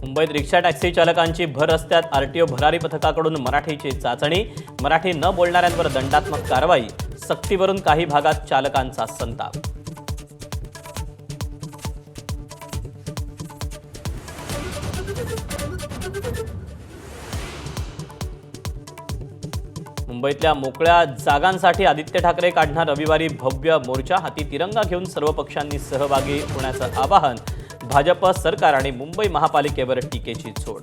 मुंबईत rickshaw taxi चालकांची भर रस्त्यात आरटीओ भरारी पथकाकडून मराठीची चाचणी, मराठी न बोलणाऱ्यांवर दंडात्मक कारवाई, सक्तीवरून काही भागात चालकांचा संताप। मुंबईतल्या मोकळ्या जागांसाठी आदित्य ठाकरे काढणार रविवारी भव्य मोर्चा, हाती तिरंगा घेऊन सर्व पक्षांनी सहभागी होण्याचं आवाहन। भाजप सरकार आणि मुंबई महापालिकेवर टीकेची झोड।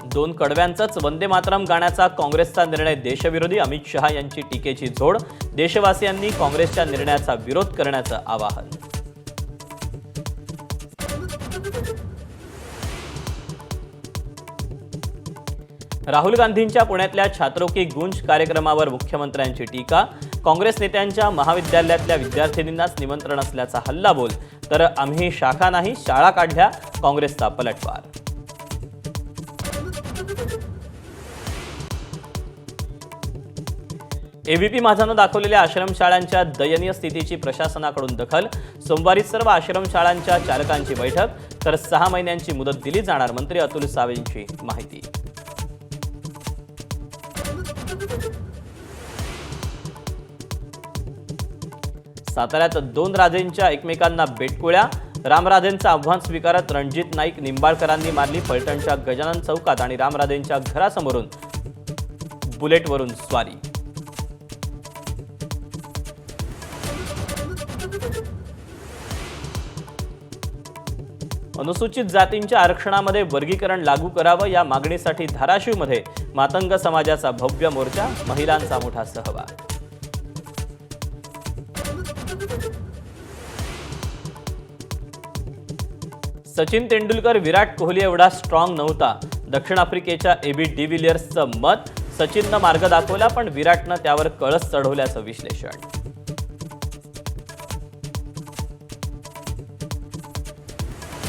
दोन कडव्यांचाच वंदे मातरम गाण्याचा काँग्रेसचा निर्णय देशविरोधी, अमित शहा यांची टीकेची झोड। देशवासियांनी काँग्रेसच्या निर्णयाचा विरोध करण्याचं आवाहन। राहुल गांधींच्या पुण्यातल्या छात्रों की गूंज कार्यक्रमावर मुख्यमंत्र्यांची टीका। काँग्रेस नेत्यांच्या महाविद्यालयातल्या विद्यार्थिनींनाच निमंत्रण असल्याचा हल्लाबोल, तर आम्ही शाखा नाही शाळा काढल्या, काँग्रेसचा पलटवार। एबीपी माझानं दाखवलेल्या आश्रमशाळांच्या दयनीय स्थितीची प्रशासनाकडून दखल। सोमवारी सर्व आश्रमशाळांच्या चालकांची बैठक, तर 6 महिन्यांची मुदत दिली जाणार, मंत्री अतुल सावेंची माहिती। साताऱ्यात 2 राजेंच्या एकमेकांना बेटकुळ्या, रामराजेंचं आव्हान स्वीकारत रणजित नाईक निंबाळकरांनी मारली फलटणच्या गजानन चौकात आणि रामराजेंच्या घरासमोरून बुलेटवरून स्वारी। अनुसूचित जातींच्या आरक्षणामध्ये वर्गीकरण लागू करावं या मागणीसाठी धाराशिवमध्ये मातंग समाजाचा भव्य मोर्चा, महिलांचा मोठा सहभाग। सचिन तेंडुलकर विराट कोहली एवढा स्ट्रॉंग नव्हता, दक्षिण आफ्रिकेच्या एबी डिव्हिलियर्सचं मत। सचिननं मार्ग दाखवला पण विराटनं त्यावर कळस चढवल्याचं विश्लेषण।